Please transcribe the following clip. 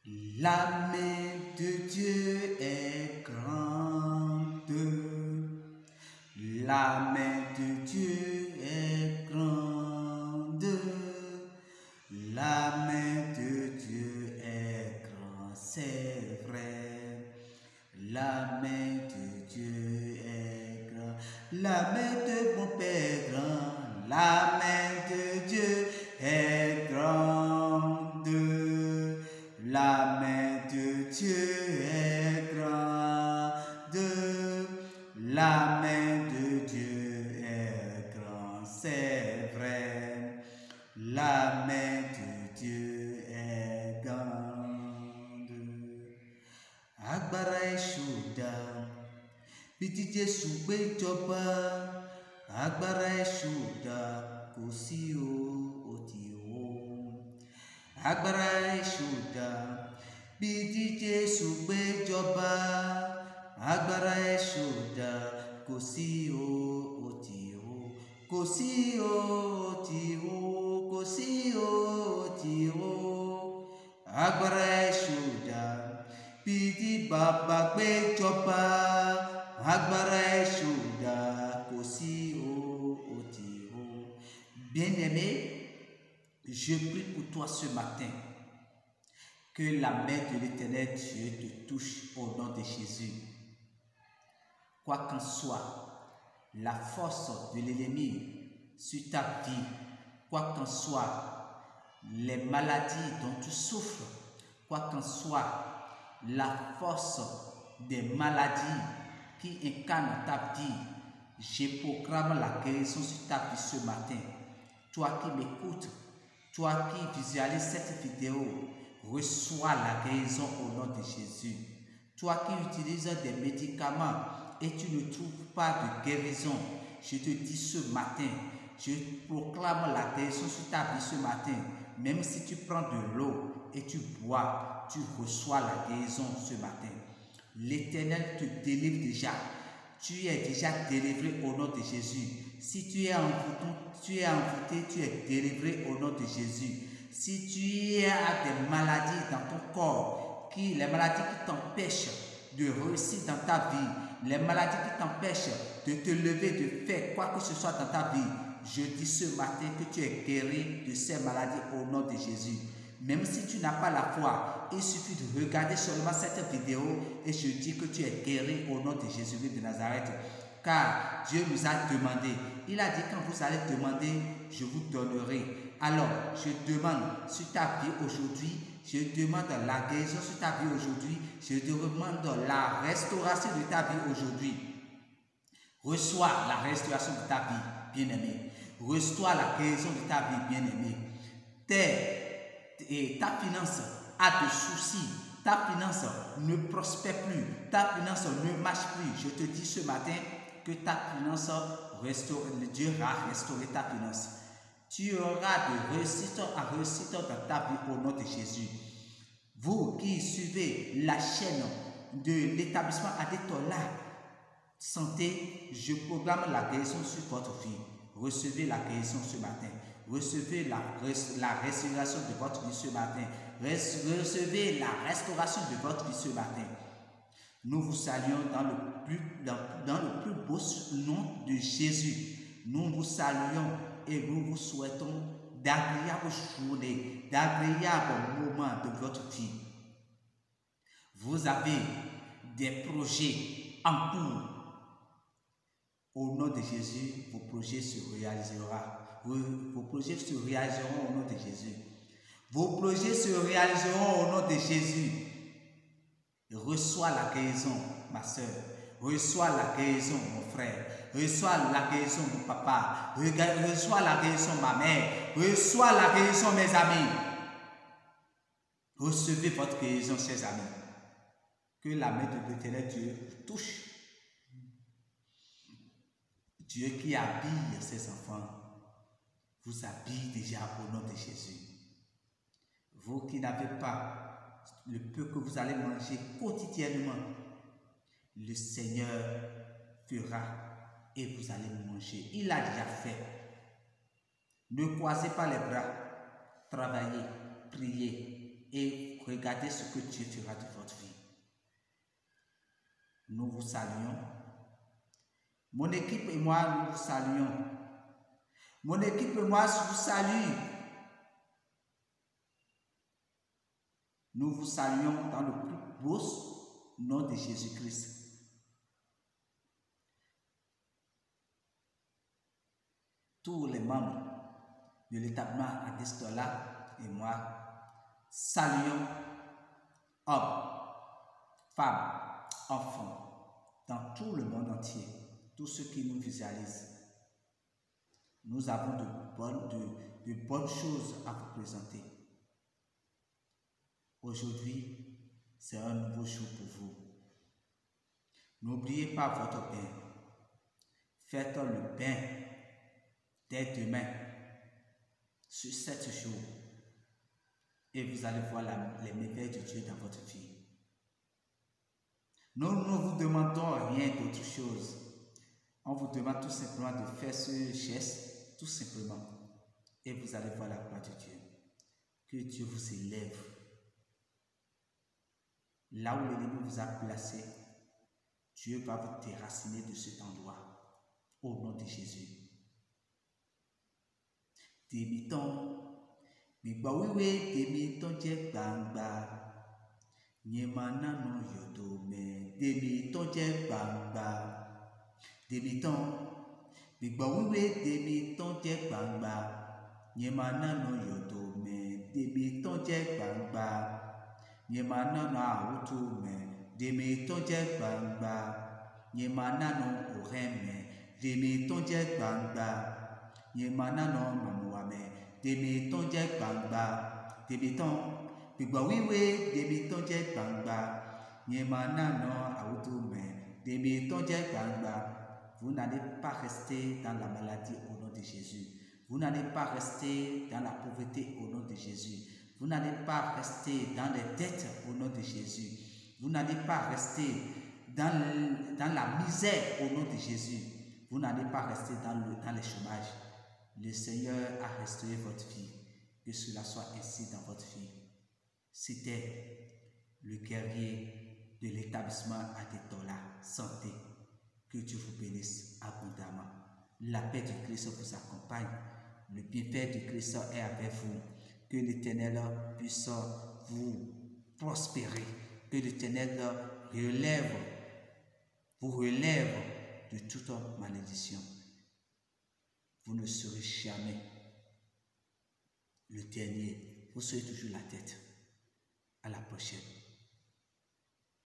La main de Dieu est grande. La main de Dieu est grande. La main de Dieu est grande, c'est vrai. La main de Dieu est grande. La main de mon Père est grande. La main de Dieu est grande. La main de Dieu est grande. La main de Dieu est grande, c'est vrai. La main de Dieu est grande. Agbára Èṣù dà, bí ti Jésù gbé jọba. Agbára Èṣù dà, kò sí ó ti hó. Agbára Èṣù dà, bí ti Jésù gbé jọba. Agbára Èṣù dà, kò sí ó ti hó. Kò sí ó ti hó, kò sí ó ti hó. Agbára Èṣù dà, bí ti Bàbá gbé jọba. Agbára Èṣù dà, kò sí ó ti hó. Bien-aimé, je prie pour toi ce matin que la main de l'Éternel Dieu te touche au nom de Jésus. Quoi qu'en soit la force de l'ennemi sur ta vie, quoi qu'en soit les maladies dont tu souffres, quoi qu'en soit la force des maladies qui incarnent ta vie, je proclame la guérison sur ta vie ce matin. Toi qui m'écoutes, toi qui visualises cette vidéo, reçois la guérison au nom de Jésus. Toi qui utilises des médicaments et tu ne trouves pas de guérison, je te dis ce matin, je proclame la guérison sur ta vie ce matin. Même si tu prends de l'eau et tu bois, tu reçois la guérison ce matin. L'Éternel te délivre déjà. Tu es déjà délivré au nom de Jésus. Si tu es envoûté, tu es délivré au nom de Jésus. Si tu as des maladies dans ton corps, les maladies qui t'empêchent de réussir dans ta vie, les maladies qui t'empêchent de te lever, de faire quoi que ce soit dans ta vie, je dis ce matin que tu es guéri de ces maladies au nom de Jésus. Même si tu n'as pas la foi, il suffit de regarder seulement cette vidéo et je dis que tu es guéri au nom de Jésus-Christ de Nazareth. Car Dieu nous a demandé, il a dit quand vous allez demander, je vous donnerai. Alors, je demande sur ta vie aujourd'hui, je demande la guérison sur ta vie aujourd'hui, je demande la restauration de ta vie aujourd'hui. Reçois la restauration de ta vie, bien-aimé. Reçois la guérison de ta vie, bien-aimé. Ta finance a des soucis, ta finance ne prospère plus, ta finance ne marche plus. Je te dis ce matin que ta finance Dieu va restaurer ta finance. Tu auras de réussite à réussite dans ta vie au nom de Jésus. Vous qui suivez la chaîne de l'établissement Adetola Santé, je proclame la guérison sur votre vie. Recevez la guérison ce matin. Recevez la restauration de votre vie ce matin. Recevez la restauration de votre vie ce matin. Nous vous saluons dans le plus beau nom de Jésus. Nous vous saluons et nous vous souhaitons d'agréables journées, d'agréables moments de votre vie. Vous avez des projets en cours. Au nom de Jésus, vos projets se réaliseront. Vos projets se réaliseront au nom de Jésus. Vos projets se réaliseront au nom de Jésus. Reçois la guérison, ma soeur. Reçois la guérison, mon frère. Reçois la guérison, mon papa. Reçois la guérison, ma mère. Reçois la guérison, mes amis. Recevez votre guérison, chers amis. Que la main de l'Éternel Dieu touche. Dieu qui habille ses enfants vous habille déjà au nom de Jésus. Vous qui n'avez pas le peu que vous allez manger quotidiennement, le Seigneur fera et vous allez manger. Il a déjà fait. Ne croisez pas les bras. Travaillez, priez et regardez regardez ce que Dieu fera de votre vie. Nous vous saluons. Mon équipe et moi, nous vous saluons. Mon équipe et moi, je vous salue. Nous vous saluons dans le plus beau nom de Jésus-Christ. Tous les membres de l'établissement Adestola et moi saluons hommes, femmes, enfants dans tout le monde entier, tous ceux qui nous visualisent. Nous avons de bonnes choses à vous présenter. Aujourd'hui, c'est un nouveau jour pour vous. N'oubliez pas votre pain. Faites le pain dès demain, sur 7 jours, et vous allez voir les merveilles de Dieu dans votre vie. Nous ne vous demandons rien d'autre chose. On vous demande tout simplement de faire ce geste, tout simplement, et vous allez voir la gloire de Dieu. Que Dieu vous élève. Là où l'ennemi vous a placé, Dieu va vous déraciner de cet endroit, au nom de Jésus. Débiton, Bibawiwe, débiton, Dje Bangba, Nyemana no Yodome, débiton, Dje Bangba, débiton, Bibawiwe, débiton, Dje Bangba, Nyemana no Yodome, débiton, Dje Bangba, Nyemana no Aoutume, débiton, Dje Bangba, Nyemana no Oreme, débiton, Dje Bangba, Nyemana no Mamuame, débiton Dje Bangba, débiton, Bibawiwe, débiton Dje Bangba, Nyemana no Aoutume, débiton Dje Bangba. Vous n'allez pas rester dans la maladie au nom de Jésus. Vous n'allez pas rester dans la pauvreté au nom de Jésus. Vous n'allez pas rester dans les dettes au nom de Jésus. Vous n'allez pas rester dans la misère au nom de Jésus. Vous n'allez pas rester dans les chômages. Le Seigneur a restauré votre vie. Que cela soit ainsi dans votre vie. C'était le guerrier de l'établissement Adetola Santé. Que Dieu vous bénisse abondamment. La paix du Christ vous accompagne. Le bienfait du Christ est avec vous. Que l'Éternel puisse vous prospérer. Que l'Éternel vous relève de toute malédiction. Vous ne serez jamais le dernier. Vous serez toujours la tête. À la prochaine.